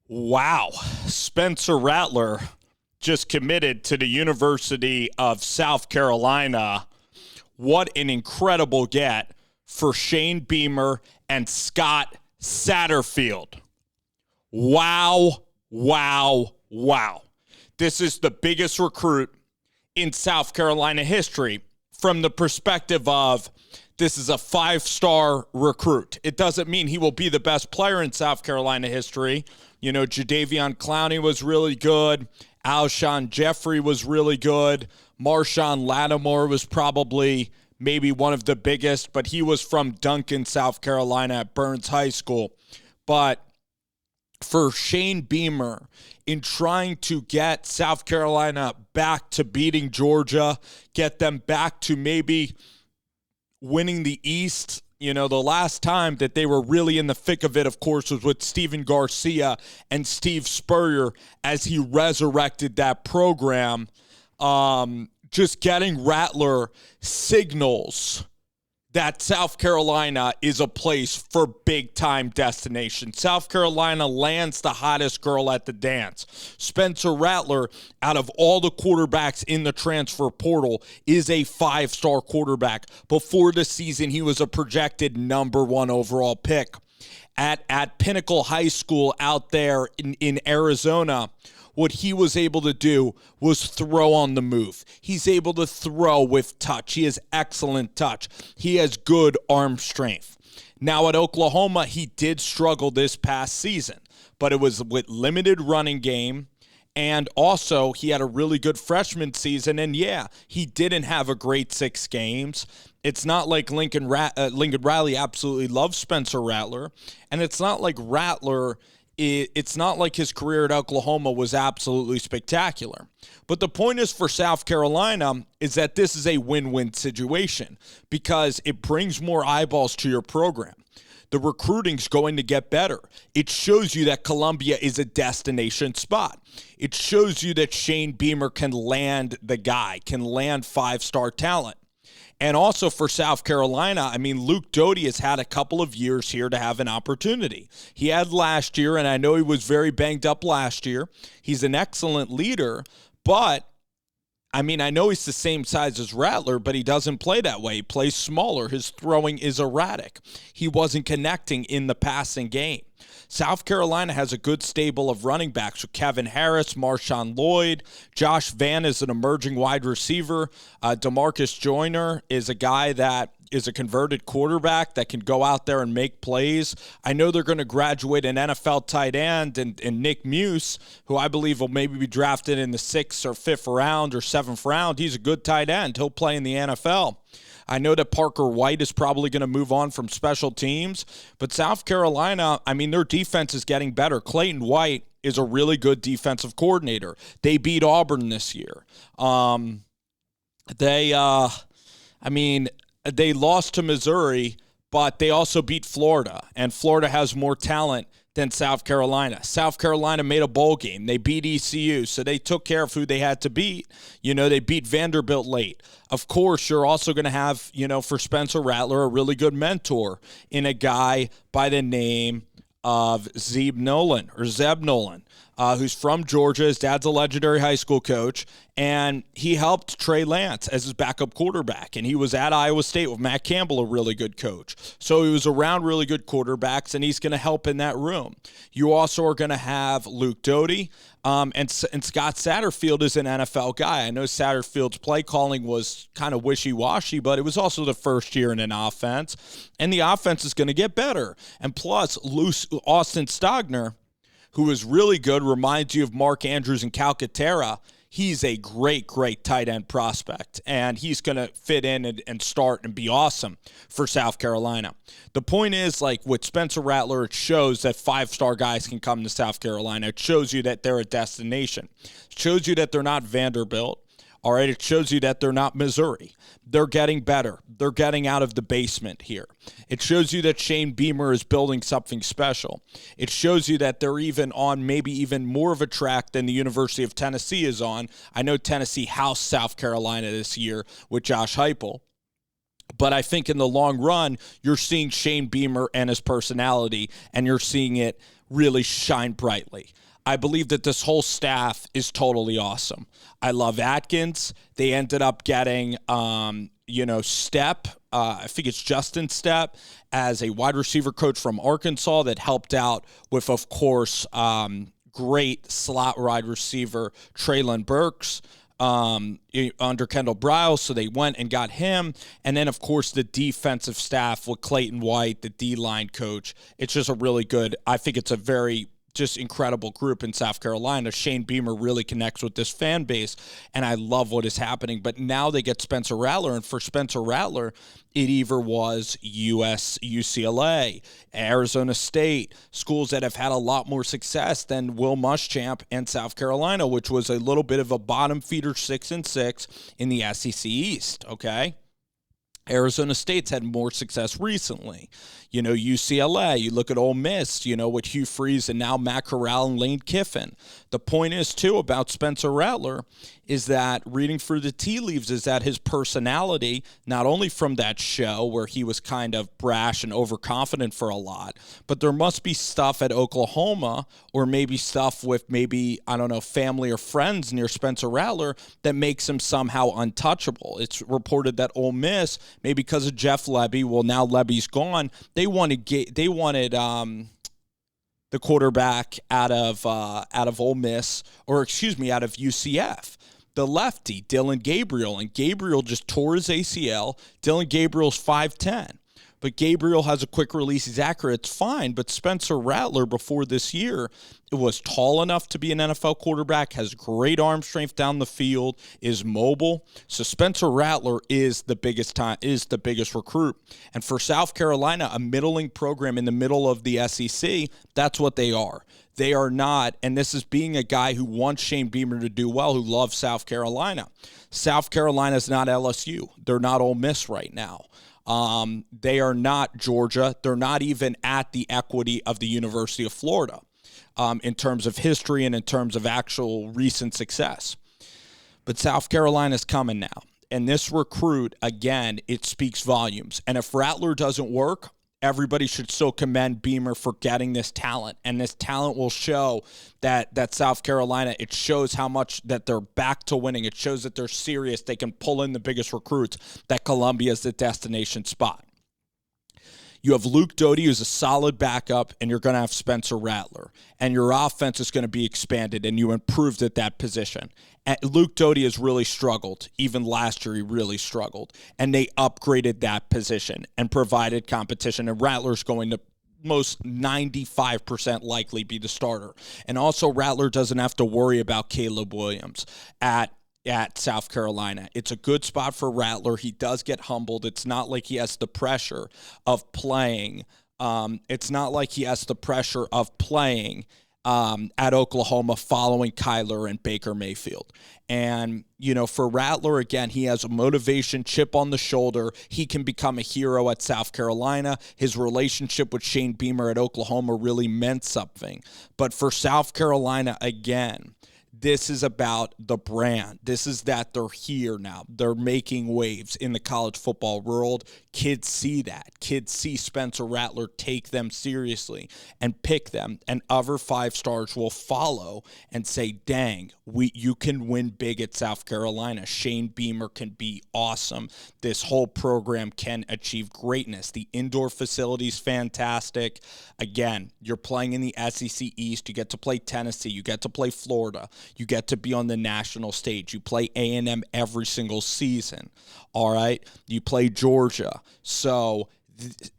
Wow. Spencer Rattler just committed to the University of South Carolina. What an incredible get for Shane Beamer and Scott Satterfield. Wow, wow, wow. This is the biggest recruit in South Carolina history from the perspective of this is a five-star recruit. It doesn't mean he will be the best player in South Carolina history. You know, Jadeveon Clowney was really good. Alshon Jeffrey was really good. Marshawn Lattimore was probably maybe one of the biggest, but he was from Duncan, South Carolina at Burns High School. But for Shane Beamer, in trying to get South Carolina back to beating Georgia, get them back to maybe winning the East. You know, the last time that they were really in the thick of it, of course, was with Steven Garcia and Steve Spurrier as he resurrected that program. Just getting Rattler signals that South Carolina is a place for big-time destination. South Carolina lands the hottest girl at the dance. Spencer Rattler, out of all the quarterbacks in the transfer portal, is a five-star quarterback. Before the season, he was a projected number one overall pick. At Pinnacle High School out there in Arizona, what he was able to do was throw on the move. He's able to throw with touch. He has excellent touch. He has good arm strength. Now at Oklahoma, he did struggle this past season, but it was with limited running game, and also he had a really good freshman season, and yeah, he didn't have a great 6 games. It's not like Lincoln Riley absolutely loves Spencer Rattler, and it's not like it's not like his career at Oklahoma was absolutely spectacular. But the point is for South Carolina is that this is a win-win situation because it brings more eyeballs to your program. The recruiting's going to get better. It shows you that Columbia is a destination spot. It shows you that Shane Beamer can land the guy, can land 5-star talent. And also for South Carolina, I mean, Luke Doty has had a couple of years here to have an opportunity. He had last year, and I know he was very banged up last year. He's an excellent leader, but, I mean, I know he's the same size as Rattler, but he doesn't play that way. He plays smaller. His throwing is erratic. He wasn't connecting in the passing game. South Carolina has a good stable of running backs with Kevin Harris, Marshawn Lloyd. Josh Vann is an emerging wide receiver. DeMarcus Joyner is a guy that is a converted quarterback that can go out there and make plays. I know they're going to graduate an NFL tight end and Nick Muse, who I believe will maybe be drafted in the 6th or 5th round or 7th round. He's a good tight end. He'll play in the NFL. I know that Parker White is probably going to move on from special teams, but South Carolina, I mean, their defense is getting better. Clayton White is a really good defensive coordinator. They beat Auburn this year. They lost to Missouri, but they also beat Florida, and Florida has more talent than South Carolina. South Carolina made a bowl game. They beat ECU, so they took care of who they had to beat. You know, they beat Vanderbilt late. Of course, you're also going to have, you know, for Spencer Rattler, a really good mentor in a guy by the name of Zeb Nolan, who's from Georgia. His dad's a legendary high school coach, and he helped Trey Lance as his backup quarterback, and he was at Iowa State with Matt Campbell, a really good coach. So he was around really good quarterbacks, and he's going to help in that room. You also are going to have Luke Doty, and Scott Satterfield is an NFL guy. I know Satterfield's play calling was kind of wishy-washy, but it was also the first year in an offense, and the offense is going to get better. And plus, Austin Stogner, who is really good, reminds you of Mark Andrews and Calcaterra. He's a great, great tight end prospect, and he's going to fit in and start and be awesome for South Carolina. The point is, like with Spencer Rattler, it shows that 5-star guys can come to South Carolina. It shows you that they're a destination. It shows you that they're not Vanderbilt. All right, it shows you that they're not Missouri. They're getting better. They're getting out of the basement here. It shows you that Shane Beamer is building something special. It shows you that they're even on maybe even more of a track than the University of Tennessee is on. I know Tennessee housed South Carolina this year with Josh Heupel. But I think in the long run, you're seeing Shane Beamer and his personality, and you're seeing it really shine brightly. I believe that this whole staff is totally awesome. I love Atkins. They ended up getting, Stepp. I think it's Justin Stepp as a wide receiver coach from Arkansas that helped out with, of course, great slot wide receiver Traylon Burks under Kendall Briles, so they went and got him. And then, of course, the defensive staff with Clayton White, the D-line coach. It's just a really good, I think it's a very just incredible group in South Carolina. Shane Beamer really connects with this fan base, and I love what is happening. But now they get Spencer Rattler, and for Spencer Rattler, it either was UCLA, Arizona State, schools that have had a lot more success than Will Muschamp and South Carolina, which was a little bit of a bottom feeder 6-6 in the SEC East, okay? Arizona State's had more success recently. UCLA, you look at Ole Miss, with Hugh Freeze and now Matt Corral and Lane Kiffin. The point is, too, about Spencer Rattler is that reading through the tea leaves is that his personality, not only from that show where he was kind of brash and overconfident for a lot, but there must be stuff at Oklahoma or maybe stuff with family or friends near Spencer Rattler that makes him somehow untouchable. It's reported that Ole Miss, maybe because of Jeff Lebby, well, now Lebby's gone, they wanted the quarterback out of Ole Miss, out of UCF. The lefty, Dylan Gabriel, and Gabriel just tore his ACL. Dylan Gabriel's 5'10", but Gabriel has a quick release. He's accurate. It's fine, but Spencer Rattler before this year was tall enough to be an NFL quarterback, has great arm strength down the field, is mobile. So Spencer Rattler is the biggest recruit. And for South Carolina, a middling program in the middle of the SEC, that's what they are. They are not, and this is being a guy who wants Shane Beamer to do well, who loves South Carolina. South Carolina is not LSU. They're not Ole Miss right now. They are not Georgia. They're not even at the equity of the University of Florida in terms of history and in terms of actual recent success. But South Carolina's coming now. And this recruit, again, it speaks volumes. And if Rattler doesn't work, everybody should still commend Beamer for getting this talent. And this talent will show that South Carolina, it shows how much that they're back to winning. It shows that they're serious. They can pull in the biggest recruits, that Columbia is the destination spot. You have Luke Doty, who's a solid backup, and you're going to have Spencer Rattler. And your offense is going to be expanded, and you improved at that position. And Luke Doty has really struggled. Even last year, he really struggled. And they upgraded that position and provided competition. And Rattler's going to most 95% likely be the starter. And also, Rattler doesn't have to worry about Caleb Williams at South Carolina. It's a good spot for Rattler. He does get humbled. It's not like he has the pressure of playing. At Oklahoma following Kyler and Baker Mayfield. And, for Rattler, again, he has a motivation, chip on the shoulder. He can become a hero at South Carolina. His relationship with Shane Beamer at Oklahoma really meant something. But for South Carolina, again, this is about the brand. This is that they're here now. They're making waves in the college football world. Kids see that. Kids see Spencer Rattler take them seriously and pick them, and other 5-stars will follow and say, dang, you can win big at South Carolina. Shane Beamer can be awesome. This whole program can achieve greatness. The indoor facility's fantastic. Again, you're playing in the SEC East. You get to play Tennessee. You get to play Florida. You get to be on the national stage. You play A&M every single season, all right? You play Georgia. So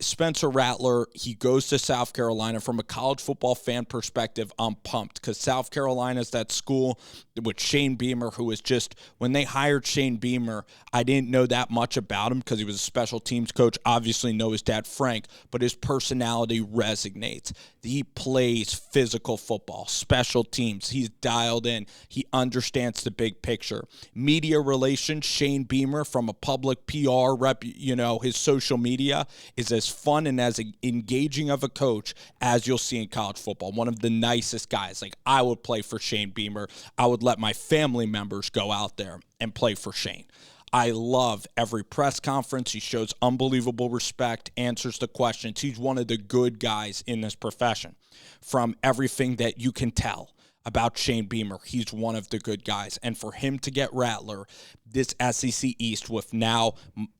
Spencer Rattler, he goes to South Carolina. From a college football fan perspective, I'm pumped because South Carolina's that school with Shane Beamer, who is just, when they hired Shane Beamer, I didn't know that much about him because he was a special teams coach. Obviously know his dad, Frank, but his personality resonates. He plays physical football, special teams. He's dialed in. He understands the big picture. Media relations, Shane Beamer from a public PR rep, his social media is as fun and as engaging of a coach as you'll see in college football. One of the nicest guys. Like, I would play for Shane Beamer. I would let my family members go out there and play for Shane. I love every press conference. He shows unbelievable respect, answers the questions. He's one of the good guys in this profession. From everything that you can tell about Shane Beamer, he's one of the good guys. And for him to get Rattler, this SEC East with now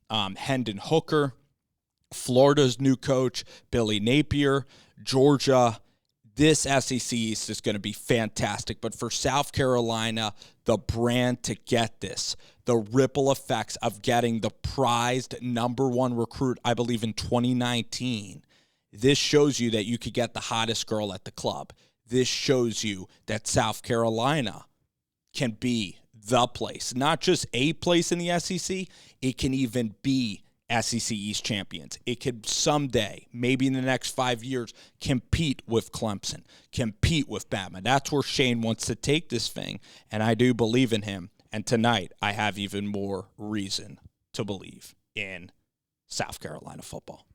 Hendon Hooker, Florida's new coach, Billy Napier, Georgia, this SEC East is going to be fantastic. But for South Carolina, the brand to get this, the ripple effects of getting the prized number one recruit, I believe in 2019, this shows you that you could get the hottest girl at the club. This shows you that South Carolina can be the place, not just a place in the SEC. It can even be SEC East champions. It could someday, maybe in the next 5 years, compete with Clemson, compete with Bama. That's where Shane wants to take this thing, and I do believe in him. And tonight, I have even more reason to believe in South Carolina football.